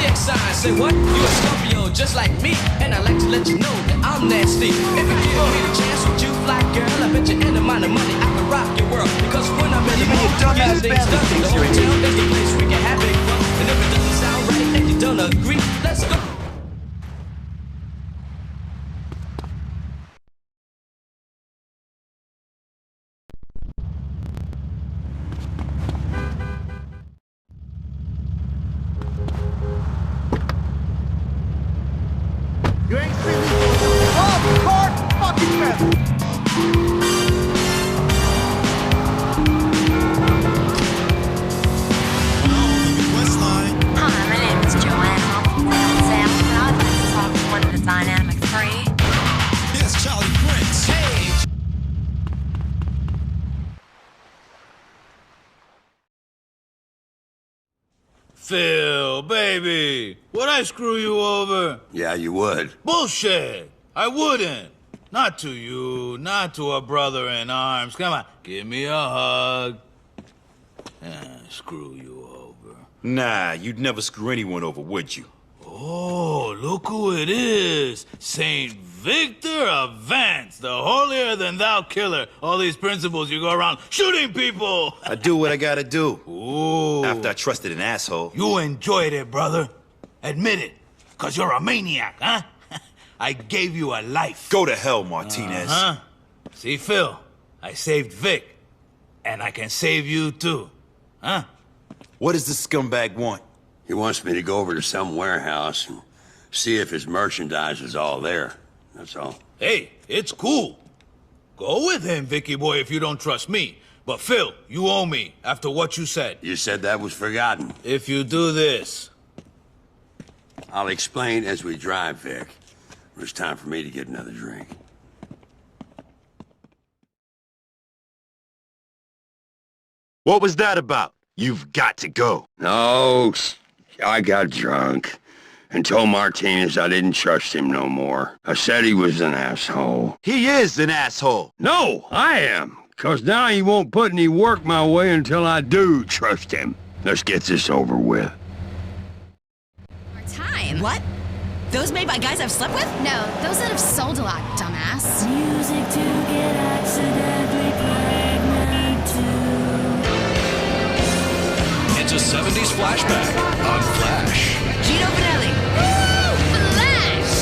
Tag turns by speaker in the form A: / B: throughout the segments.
A: zodiac sign. Say what? You a Scorpio just like me, and I like to let you know that I'm nasty. If you give me the chance with you, fly girl, I bet you any amount of money I can rock your world. Because when I'm in the mood,
B: dumbass
A: things
B: family
A: done. The
B: thinks you're an
A: hotel
B: idiot.
A: is the place we can have big fun. And if it doesn't sound right and you don't agree, let's go.
B: You ain't seen me off the car, fucking feather.
C: Hi, my name is Joanne. I'm from South, and I'd like to talk to one of the Dynamic 3.
D: Here's Charlie Prince. Hey!
E: Phil, baby, would I screw you over?
F: Yeah, you would.
E: Bullshit! I wouldn't. Not to you, not to a brother in arms. Come on, give me a hug. Screw you over.
F: Nah, you'd never screw anyone over, would you?
E: Oh, look who it is. Saint Victor of Vance, the holier-than-thou killer. All these principles you go around shooting people.
F: I do what I gotta do.
E: Ooh.
F: After I trusted an asshole.
E: You enjoyed it, brother. Admit it, because you're a maniac, huh? I gave you a life.
F: Go to hell, Martinez.
E: See, Phil, I saved Vic, and I can save you too. Huh?
F: What does this scumbag want?
G: He wants me to go over to some warehouse and see if his merchandise is all there. That's all.
E: Hey, it's cool. Go with him, Vicky boy, if you don't trust me. But Phil, you owe me after what you said.
G: You said that was forgotten.
E: If you do this.
G: I'll explain as we drive, Vic. It's time for me to get another drink.
F: What was that about? You've got to go.
G: No, I got drunk and told Martinez I didn't trust him no more. I said he was an asshole.
F: He is an asshole.
G: No, I am. 'Cause now he won't put any work my way until I do trust him. Let's get this over with.
H: More time.
I: What? Those made by guys I've slept with?
H: No, those that have sold a lot, dumbass.
C: Music to get accidentally pregnant to.
D: It's a 70s flashback on Flash.
I: Gino Vanelli.
H: Woo! Flash!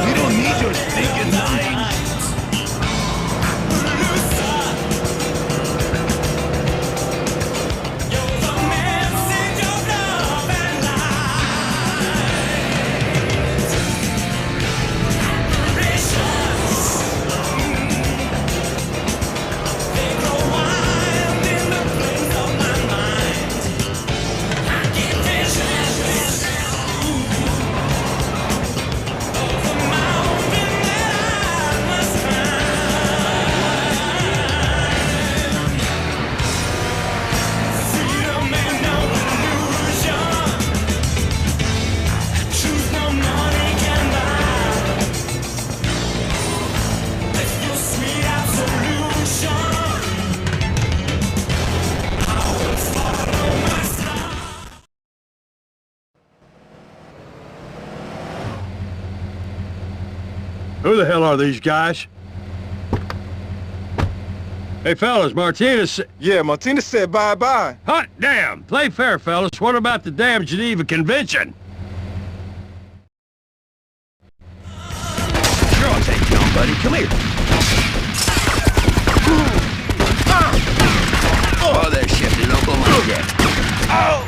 D: You don't need your stinking mind.
G: Who the hell are these guys? Hey, fellas, Martinez...
B: Yeah, Martinez said bye-bye.
G: Hot damn! Play fair, fellas. What about the damn Geneva Convention? Sure, I'll take you on, buddy. Come here. Oh, there, shifty local market. Oh!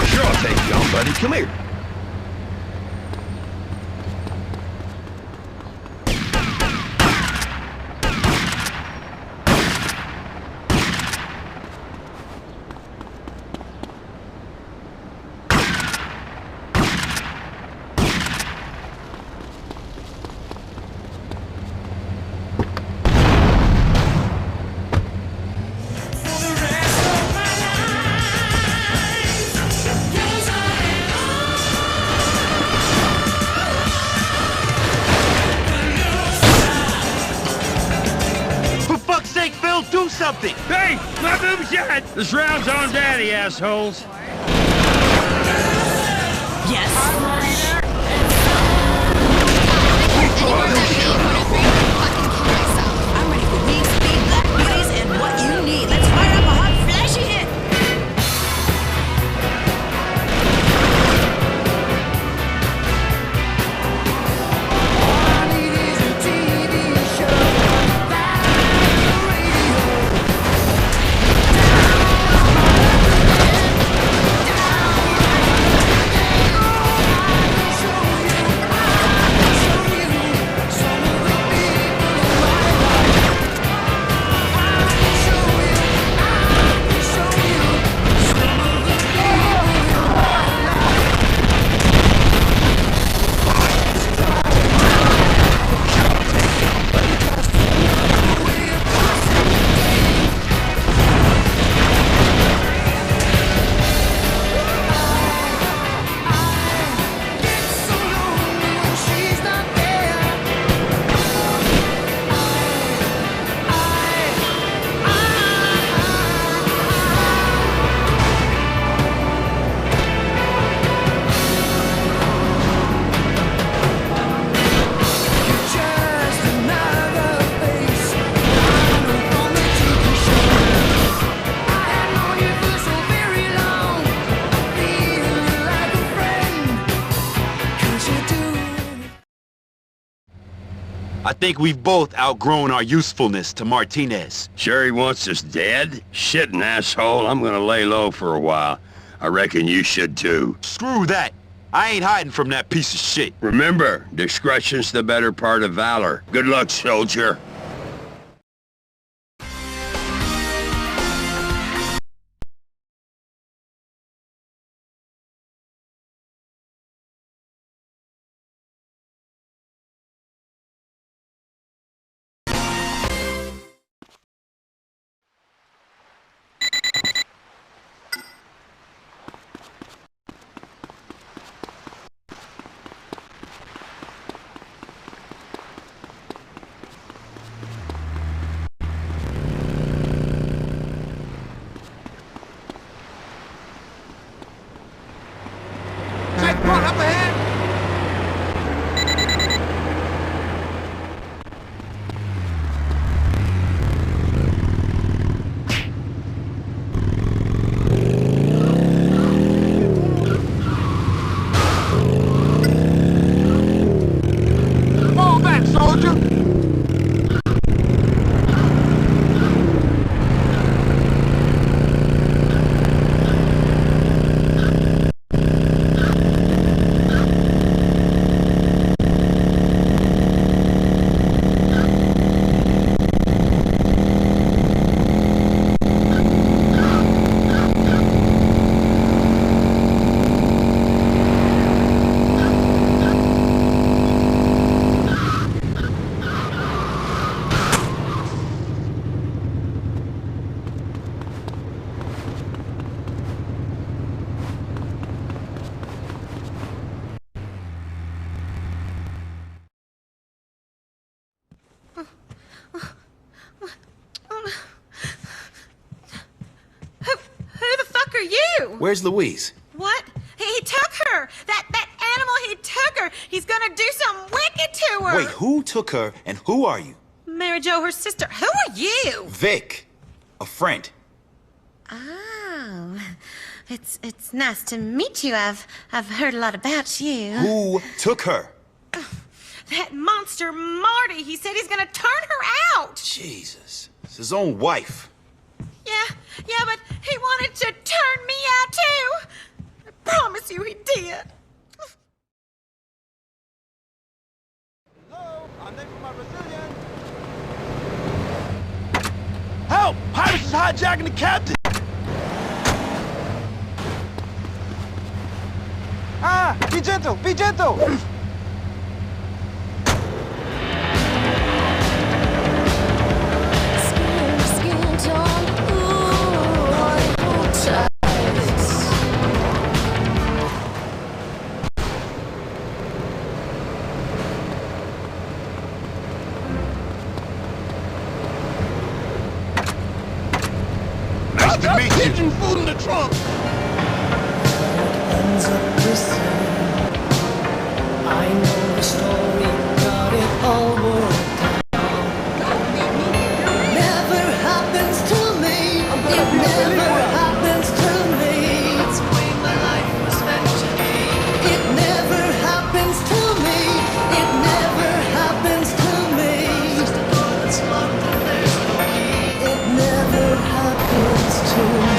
G: Sure, I'll take you on, buddy. Come here.
F: something!
G: Hey, my boom shot! This round's on daddy, assholes.
I: Yes. I'm ready for weed, speed, black beauties, and what you need. Let's fire up a hot, flashy hit.
F: I think we've both outgrown our usefulness to Martinez.
G: Sure he wants us dead? Shitting asshole, I'm gonna lay low for a while. I reckon you should too.
F: Screw that. I ain't hiding from that piece of shit.
G: Remember, discretion's the better part of valor. Good luck, soldier.
B: Checkpoint up ahead! Fall back, soldier!
I: Who the fuck are you?
D: Where's Louise?
I: What? He took her. That animal, he took her. He's gonna do something wicked to her.
D: Wait, who took her and who are you?
I: Mary Jo, her sister. Who are you?
D: Vic. A friend.
C: Oh, it's nice to meet you. I've heard a lot about you.
D: Who took her?
I: That monster Marty. He said he's gonna turn her out.
D: Jesus. It's his own wife.
I: Yeah, but he wanted to turn me out too. I promise you he did.
B: Hello, I'm there for my Brazilian.
F: Help! Pirates is hijacking the captain!
B: Ah, be gentle, be gentle!
F: Nice to meet you.
B: Pigeon food in the trunk.
J: Ends up the same. I know the story, got it all worked out. Never happens to me. It never happens to me. It's the way my life was meant to be. It never happens to me. It never happens to me. It's just a door that's locked and there's no key. It never happens to me.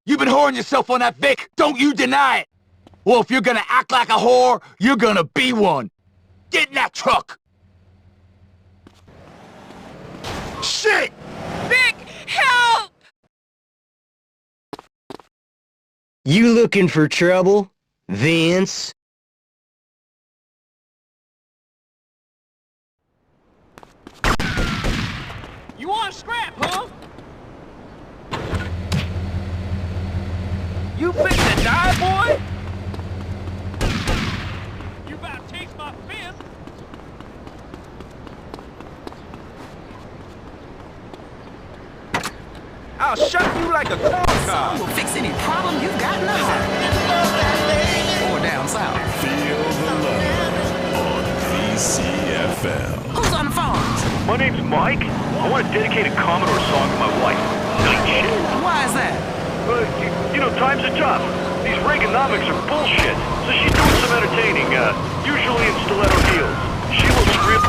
F: You've been whoring yourself on that Vic. Don't you deny it. Well, if you're gonna act like a whore, you're gonna be one. Get in that truck. Shit!
I: Vic, help!
J: You looking for trouble, Vince?
B: You want to scrap, huh? You fixin' to die, boy? You about to taste my fist? I'll shut you like a corn cob.
A: We'll fix any problem you've got in the heart. Or down south.
K: Feel the love on VCFL.
A: Who's on the phone?
L: My name's Mike. I want to dedicate a Commodore song to my wife. Night shift.
A: Why is that?
L: You know, times are tough. These Reaganomics are bullshit. So she's doing some entertaining, usually in stiletto heels. She looks real...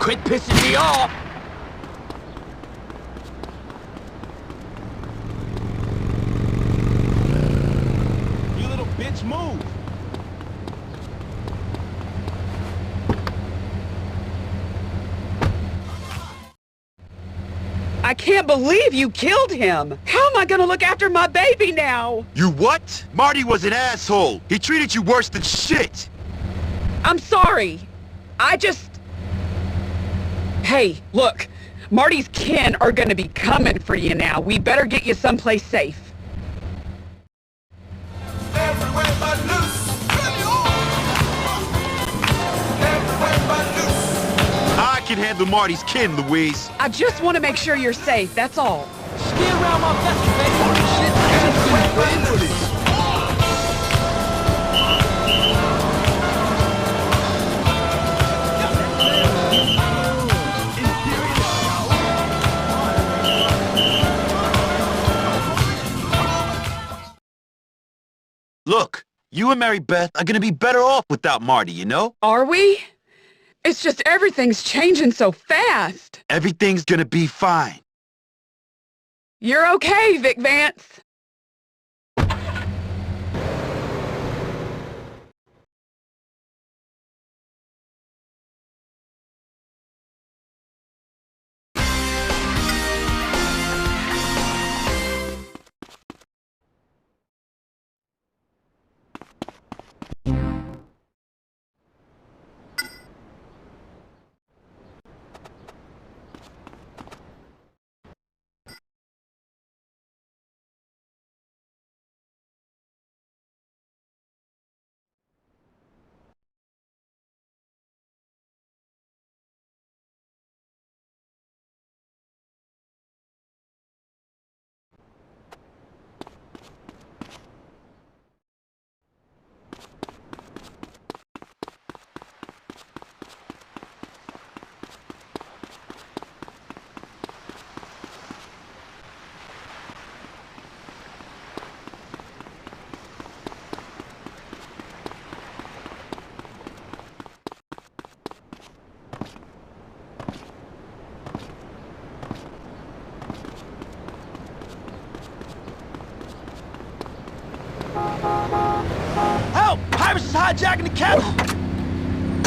F: Quit pissing me off!
B: You little bitch, move.
I: I can't believe you killed him. How am I gonna look after my baby now?
F: You what? Marty was an asshole. He treated you worse than shit.
I: I'm sorry. I just... Hey, look. Marty's kin are gonna be coming for you now. We better get you someplace safe.
B: Everywhere but loose. Everywhere but loose.
F: I can handle Marty's kin, Louise.
I: I just want to make sure you're safe, that's all.
B: Stay around my vessel, baby. Holy shit. Everywhere but loose.
F: Look, you and Mary Beth are gonna be better off without Marty, you know?
I: Are we?
M: It's just everything's changing so fast.
F: Everything's gonna be fine.
M: You're okay, Vic Vance.
F: Help! Pirates is hijacking the captain!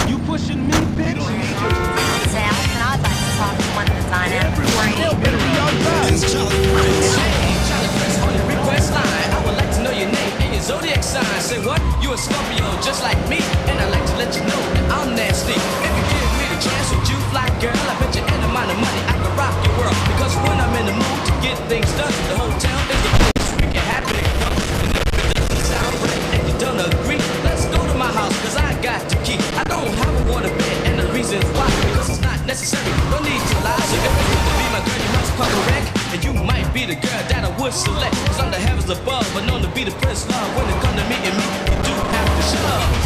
F: You pushing me, bitch?
C: South, and I'd like to talk to one of the dynamic three.
A: Charlie Press on the request line. I would like to know your name and your zodiac sign. Say what? You a Scorpio just like me, and I'd like to let you know that I'm nasty. If you give me the chance, would you fly, girl? I bet you any amount of money I can rock your world. Because when I'm in the mood to get things done, the hotel is the place we can have it fun. And if it doesn't sound right and you don't agree, let's go to my house, cause I got the key. I don't have a water bed, and the reason's why, because it's not necessary. No need to lie. So if you want to be my girl, you must come correct. And you might be the girl that I would select. Cause I'm the heavens above, but known to be the prince love. When it come to meeting me, you do have to shove.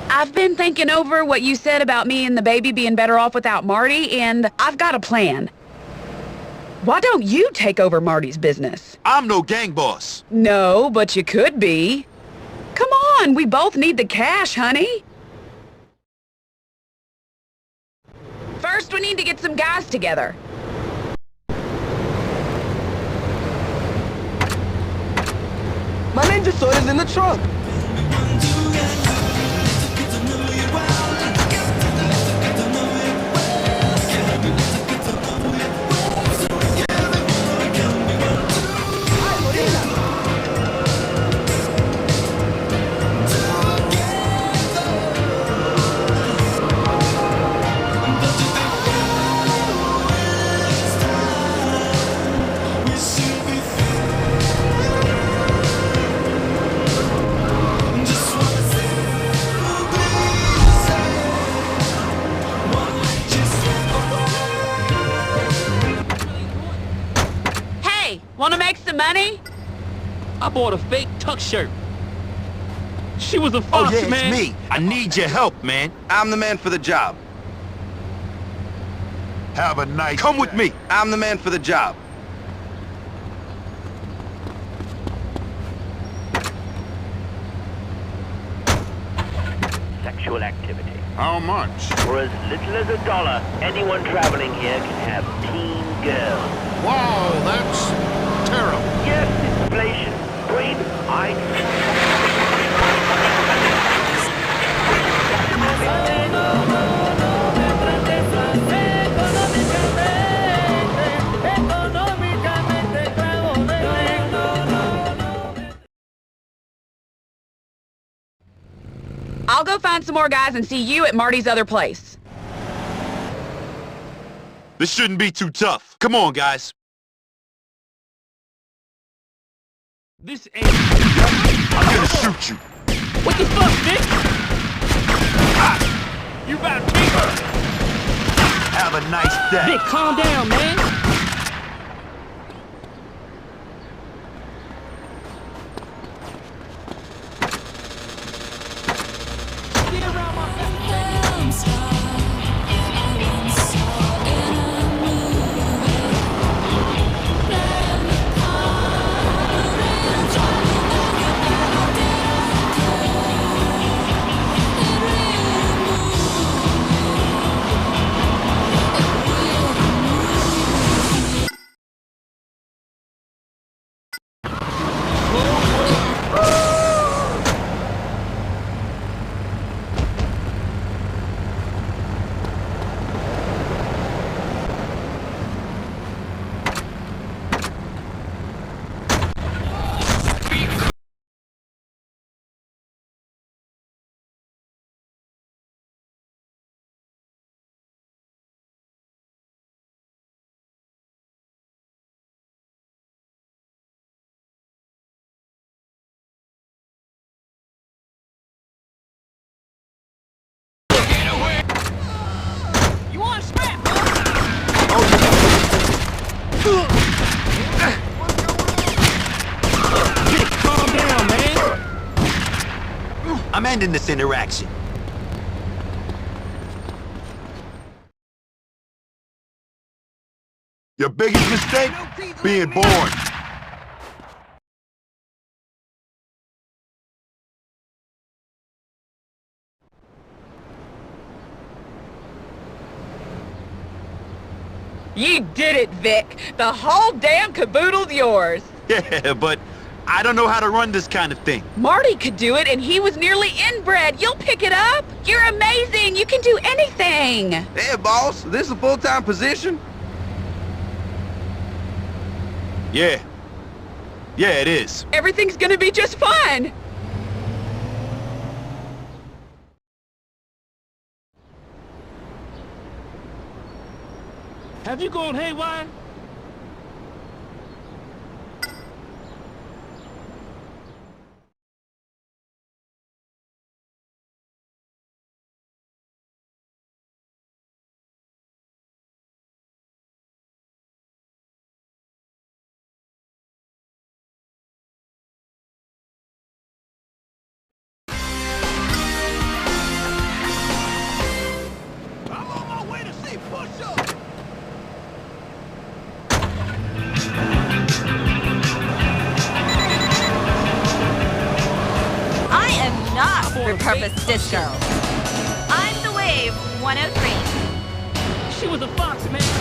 M: I've been thinking over what you said about me and the baby being better off without Marty, and I've got a plan. Why don't you take over Marty's business?
F: I'm no gang boss.
M: No, but you could be. Come on, we both need the cash, honey. First, we need to get some guys together.
B: My ninja sword is in the trunk.
M: Want to make some money?
N: I bought a fake tuck shirt. She was a fox,
F: Oh yeah,
N: man.
F: it's me. I need your help, man.
O: I'm the man for the job.
F: Have a nice Come with me.
O: I'm the man for the job.
L: Sexual activity.
K: How much?
L: For as little as $1, anyone traveling here can have teen girls.
K: Wow, that's terrible.
L: Yes, inflation, brain,
M: I'll go find some more guys and see you at Marty's other place.
F: This shouldn't be too tough. Come on, guys.
N: This ain't...
F: I'm gonna shoot you.
N: What the fuck, Nick? You about me?
F: Have a nice day.
N: Nick, calm down, man.
F: I'm ending this interaction.
G: Your biggest mistake? Being born.
M: You did it, Vic. The whole damn caboodle's yours.
F: Yeah, but I don't know how to run this kind of thing.
M: Marty could do it, and he was nearly inbred. You'll pick it up. You're amazing. You can do anything.
O: Hey, boss, this is a full-time position?
F: Yeah. Yeah, it is.
M: Everything's gonna be just fine.
N: Have you gone haywire?
I: I am not repurposed disco. I'm the Wave 103.
N: She was a fox, man.